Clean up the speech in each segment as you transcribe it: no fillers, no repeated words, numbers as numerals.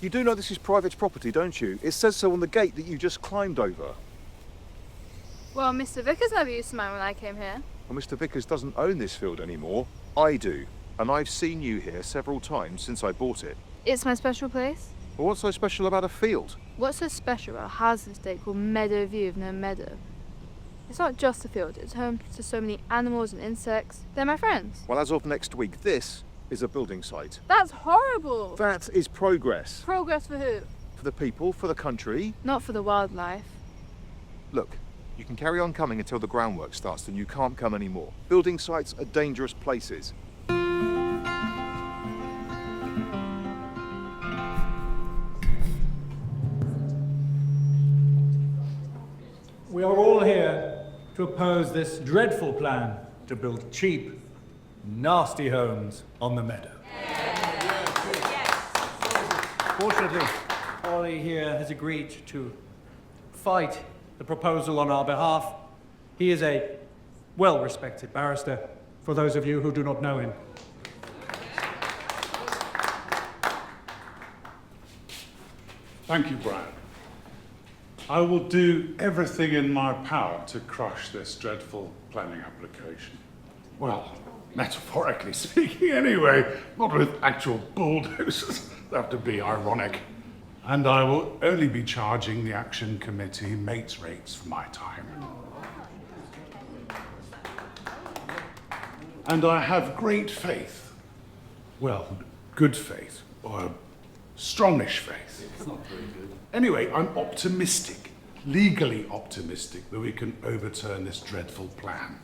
You do know this is private property, don't you? It says so on the gate that you just climbed over. Well, Mr. Vickers never used to mind when I came here. Well, Mr. Vickers doesn't own this field anymore. I do. And I've seen you here several times since I bought it. It's my special place. Well, what's so special about a field? What's so special about a housing estate called Meadow View of No Meadow? It's not just a field, it's home to so many animals and insects. They're my friends. Well, as of next week, this is a building site. That's horrible! That is progress. Progress for who? For the people, for the country. Not for the wildlife. Look, you can carry on coming until the groundwork starts, then you can't come anymore. Building sites are dangerous places. We are all here to oppose this dreadful plan to build cheap, nasty homes on the meadow. Fortunately, Ollie here has agreed to fight the proposal on our behalf. He is a well-respected barrister, for those of you who do not know him. Thank you, Brian. I will do everything in my power to crush this dreadful planning application. Well, metaphorically speaking anyway, not with actual bulldozers. That would be ironic. And I will only be charging the Action Committee mates rates for my time. And I have great faith. Well, good faith, or strongish faith. It's not very good. Anyway, I'm optimistic, legally optimistic, that we can overturn this dreadful plan.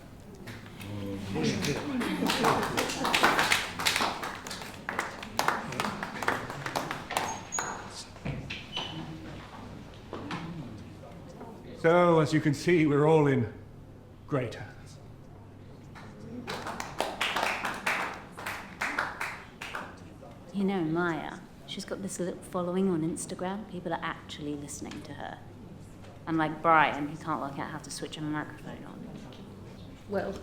So, as you can see, we're all in great hands. You know, Maya, she's got this little following on Instagram. People are actually listening to her. Unlike Brian, who can't work out how to switch a microphone on. Well,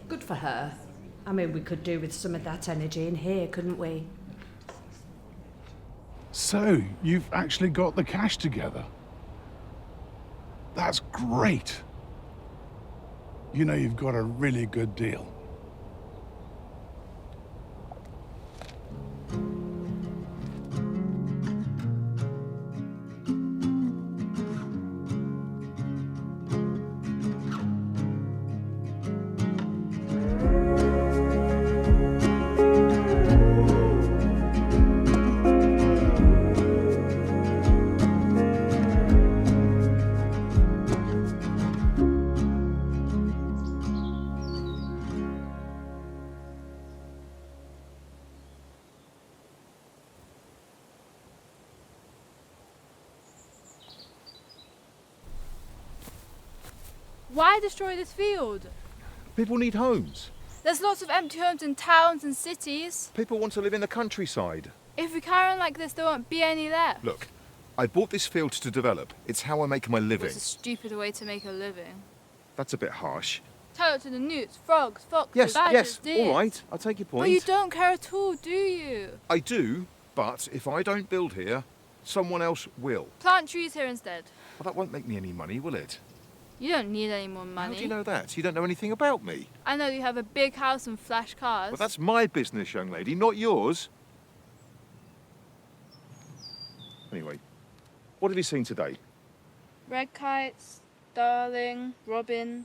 good for her. I mean, we could do with some of that energy in here, couldn't we? So, you've actually got the cash together. That's great. You know, you've got a really good deal. Why destroy this field? People need homes. There's lots of empty homes in towns and cities. People want to live in the countryside. If we carry on like this, there won't be any left. Look, I bought this field to develop. It's how I make my living. It's a stupid way to make a living. That's a bit harsh. Tell it to the newts, frogs, foxes, Yes, badgers, deer. all right, I'll take your point. But you don't care at all, do you? I do, but if I don't build here, someone else will. Plant trees here instead. Well, that won't make me any money, will it? You don't need any more money. How do you know that? You don't know anything about me. I know you have a big house and flash cars. Well, that's my business, young lady, not yours. Anyway, what have you seen today? Red kites, darling, robin,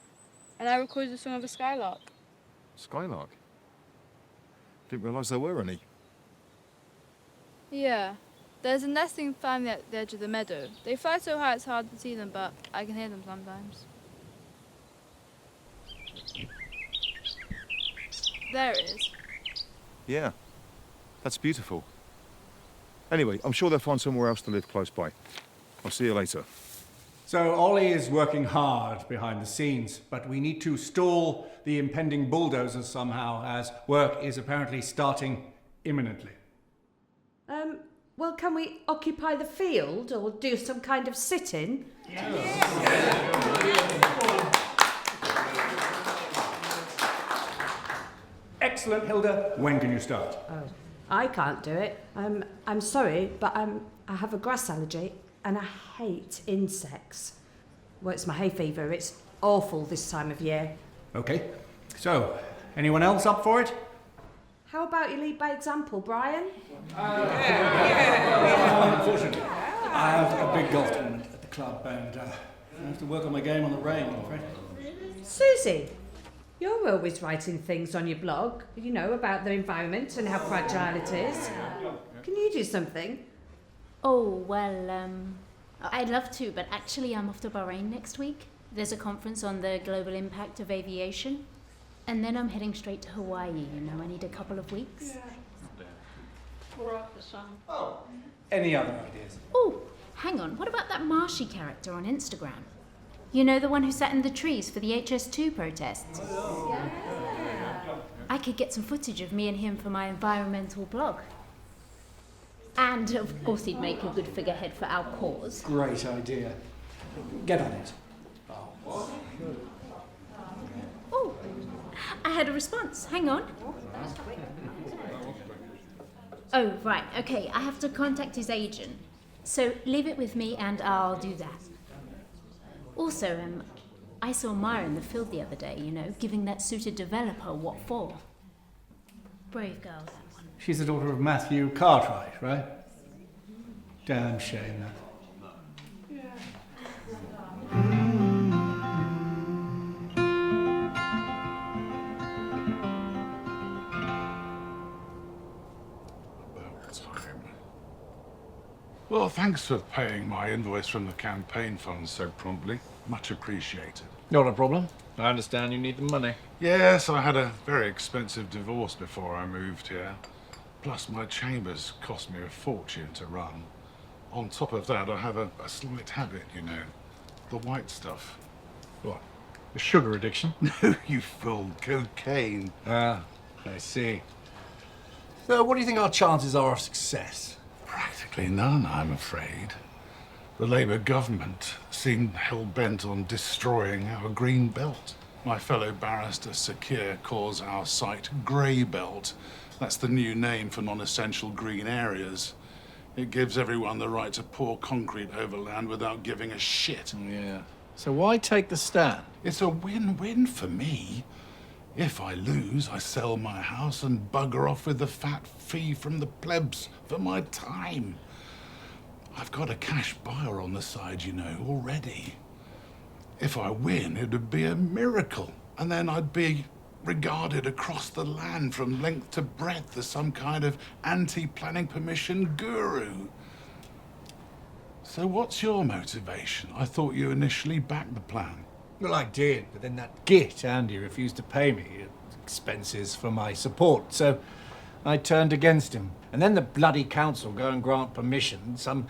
and I recorded the song of a skylark. Skylark? Didn't realise there were any. Yeah. There's a nesting family at the edge of the meadow. They fly so high it's hard to see them, but I can hear them sometimes. There it is. Yeah, that's beautiful. Anyway, I'm sure they'll find somewhere else to live close by. I'll see you later. So Ollie is working hard behind the scenes, but we need to stall the impending bulldozers somehow, as work is apparently starting imminently. Well, can we occupy the field or do some kind of sit-in? Excellent, Hilda. When can you start? Oh, I can't do it. I'm sorry, but I have a grass allergy and I hate insects. Well, it's my hay fever. It's awful this time of year. Okay. So, anyone else up for it? How about you lead by example, Brian? Unfortunately, I have a big golf tournament at the club and I have to work on my game on the range, I'm afraid. Susie, you're always writing things on your blog, you know, about the environment and how fragile it is. Can you do something? Oh, well, I'd love to, but actually I'm off to Bahrain next week. There's a conference on the global impact of aviation. And then I'm heading straight to Hawaii, you know, I need a couple of weeks. Any other ideas? Oh, hang on, what about that Marshy character on Instagram? You know, the one who sat in the trees for the HS2 protests? I could get some footage of me and him for my environmental blog. And, of course, he'd make a good figurehead for our cause. Great idea. Get on it. Oh, I had a response. Hang on. Oh, right. Okay, I have to contact his agent. So leave it with me and I'll do that. Also, I saw Maya in the field the other day, you know, giving that suited developer what for. Brave girl, that one. She's the daughter of Matthew Cartwright, right? Damn shame, that. Well, thanks for paying my invoice from the campaign fund so promptly. Much appreciated. Not a problem. I understand you need the money. Yes, I had a very expensive divorce before I moved here. Plus, my chambers cost me a fortune to run. On top of that, I have a slight habit, you know. The white stuff. What? The sugar addiction? No, you fool. Cocaine. Ah, I see. So what do you think our chances are of success? Practically none, I'm afraid. The Labour government seem hell-bent on destroying our green belt. My fellow barrister Sakir calls our site Grey Belt. That's the new name for non-essential green areas. It gives everyone the right to pour concrete over land without giving a shit. Yeah. So why take the stand? It's a win-win for me. If I lose, I sell my house and bugger off with the fat fee from the plebs for my time. I've got a cash buyer on the side, you know, already. If I win, it would be a miracle. And then I'd be regarded across the land from length to breadth as some kind of anti-planning permission guru. So what's your motivation? I thought you initially backed the plan. Well, I did, but then that git, Andy, refused to pay me expenses for my support, so I turned against him. And then the bloody council go and grant permission, some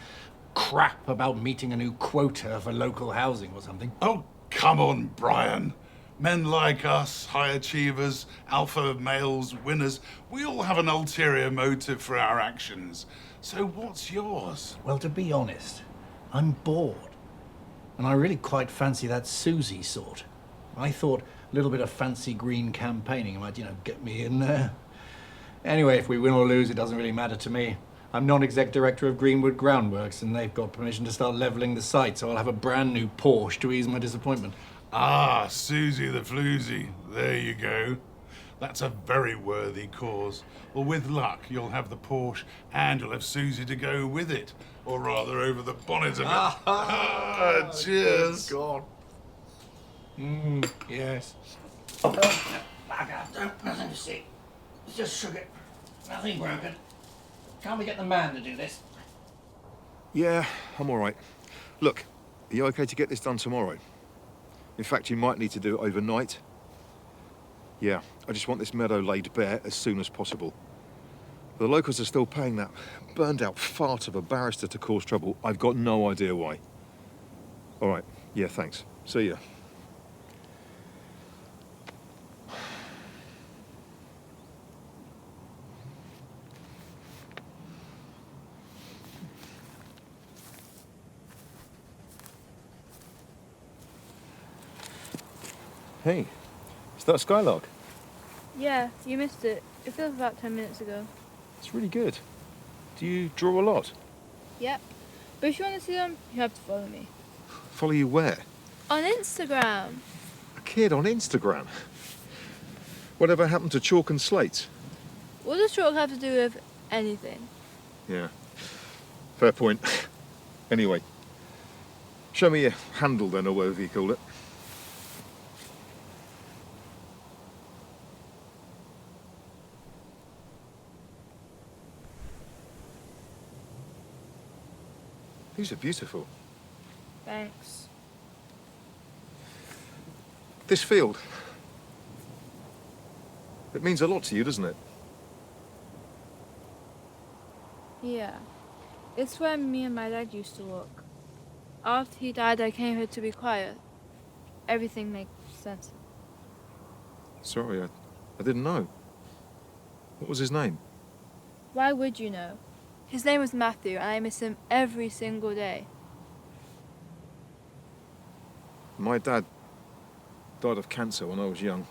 crap about meeting a new quota for local housing or something. Oh, come on, Brian. Men like us, high achievers, alpha males, winners, we all have an ulterior motive for our actions. So what's yours? Well, to be honest, I'm bored. And I really quite fancy that Susie sort. I thought a little bit of fancy green campaigning might, you know, get me in there. Anyway, if we win or lose, it doesn't really matter to me. I'm non-exec director of Greenwood Groundworks, and they've got permission to start levelling the site, so I'll have a brand new Porsche to ease my disappointment. Ah, Susie the Floozy. There you go. That's a very worthy cause. Well, with luck, you'll have the Porsche and you'll have Susie to go with it. Or rather, over the bonnet of it. Ah, cheers. God. Yes. Nothing to see. It's just sugar. Nothing broken. Can't we get the man to do this? Yeah, I'm all right. Look, are you okay to get this done tomorrow? In fact, you might need to do it overnight. Yeah, I just want this meadow laid bare as soon as possible. The locals are still paying that burned-out fart of a barrister to cause trouble. I've got no idea why. All right. Yeah, thanks. See ya. Hey, is that a Skylark? Yeah, you missed it. It flew about 10 minutes ago. It's really good. Do you draw a lot? Yep. But if you want to see them, you have to follow me. Follow you where? On Instagram. A kid on Instagram? Whatever happened to chalk and slates? What does chalk have to do with anything? Yeah, fair point. Anyway, show me your handle then, or whatever you call it. These are beautiful. Thanks. This field, it means a lot to you, doesn't it? Yeah. It's where me and my dad used to walk. After he died, I came here to be quiet. Everything makes sense. Sorry, I didn't know. What was his name? Why would you know? His name was Matthew, and I miss him every single day. My dad died of cancer when I was young.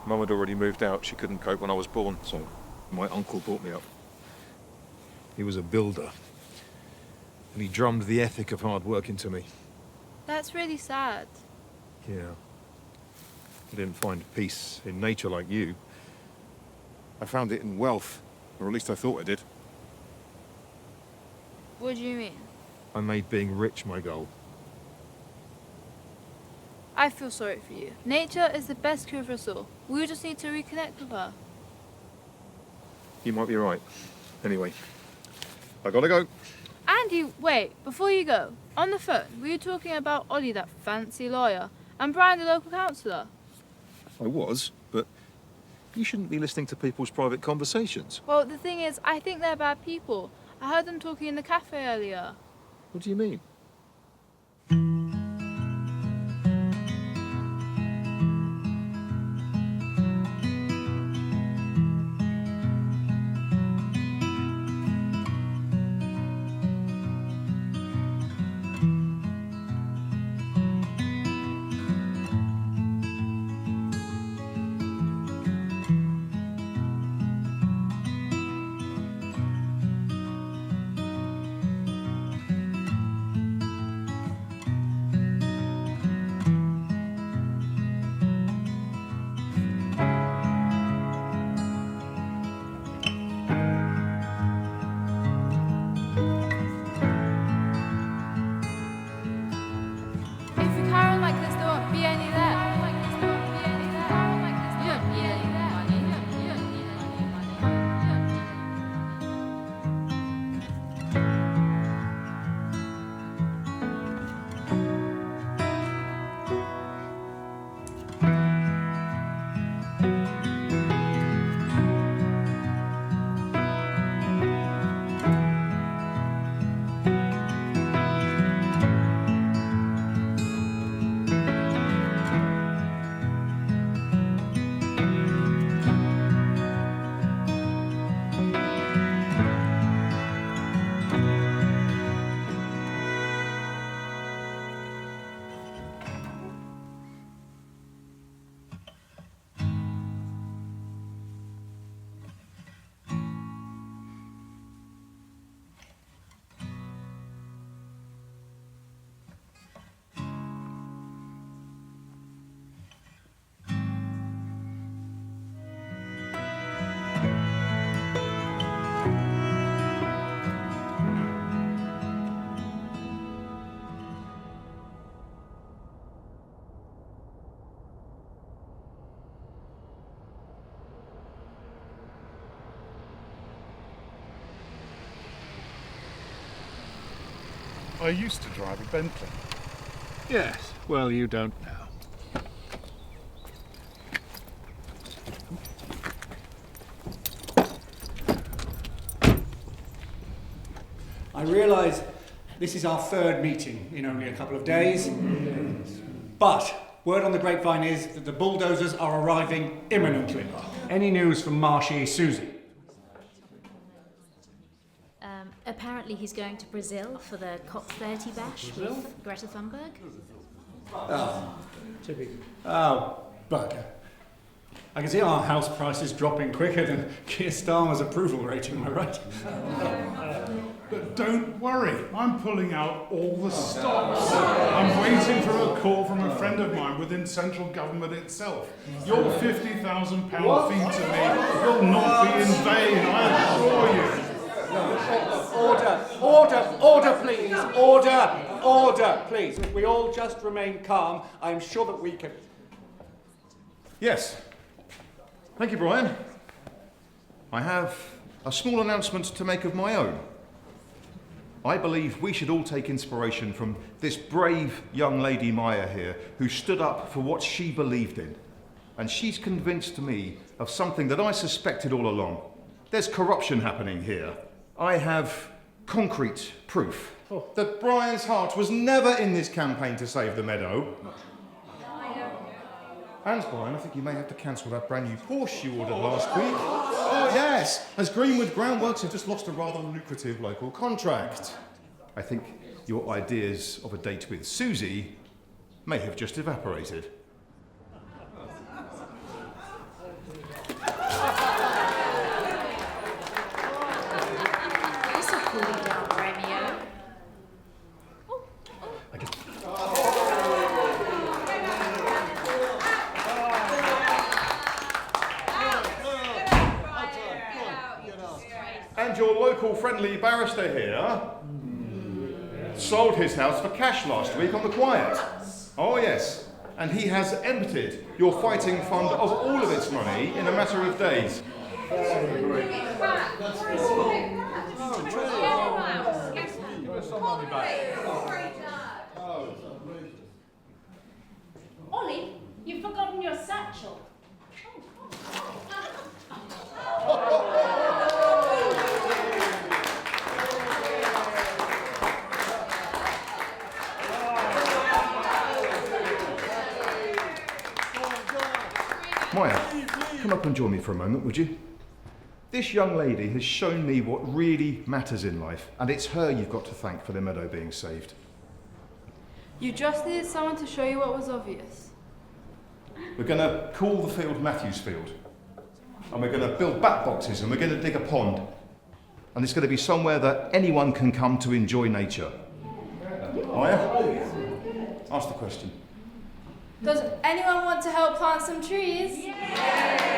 Mum had already moved out. She couldn't cope when I was born, so my uncle brought me up. He was a builder, and he drummed the ethic of hard work into me. That's really sad. Yeah. I didn't find peace in nature like you. I found it in wealth, or at least I thought I did. What do you mean? I made being rich my goal. I feel sorry for you. Nature is the best cure for us all. We just need to reconnect with her. You might be right. Anyway, I gotta go. Andy, wait, before you go, on the phone, were you talking about Ollie, that fancy lawyer, and Brian, the local councillor? I was, but you shouldn't be listening to people's private conversations. Well, the thing is, I think they're bad people. I heard them talking in the cafe earlier. What do you mean? If we carry on like this, there won't be any there. You don't need any money. You don't need any money. I used to drive a Bentley. Yes, well, you don't now. I realise This is our third meeting in only a couple of days. But word on the grapevine is that the bulldozers are arriving imminently. Any news from Marshy Susie? Apparently he's going to Brazil for the COP30 bash with Greta Thunberg. Oh, typical. Oh, bugger. I can see our house prices dropping quicker than Keir Starmer's approval rating, am I right? But don't worry, I'm pulling out all the stops. I'm waiting for a call from a friend of mine within central government itself. Your £50,000 fee to me will not be in vain, I assure you. Order, please. Order, please. If we all just remain calm, I'm sure that we can... Yes. Thank you, Brian. I have a small announcement to make of my own. I believe we should all take inspiration from this brave young lady Maya here, who stood up for what she believed in. And she's convinced me of something that I suspected all along. There's corruption happening here. I have concrete proof that Brian's heart was never in this campaign to save the meadow. And Brian, I think you may have to cancel that brand new Porsche you ordered last week. Oh yes, as Greenwood Groundworks have just lost a rather lucrative local contract. I think your ideas of a date with Susie may have just evaporated. This'll cool you down, Romeo. And your local friendly barrister here sold his house for cash last week on the quiet. Oh yes, and he has emptied your fighting fund of all of its money in a matter of days. Ollie, you've forgotten your satchel. Maya, come up and join me for a moment, would you? This young lady has shown me what really matters in life, and it's her you've got to thank for the meadow being saved. You just needed someone to show you what was obvious. We're going to call the field Matthews Field, and we're going to build bat boxes, and we're going to dig a pond, and it's going to be somewhere that anyone can come to enjoy nature. Maya, ask the question. Does anyone want to help plant some trees? Yeah!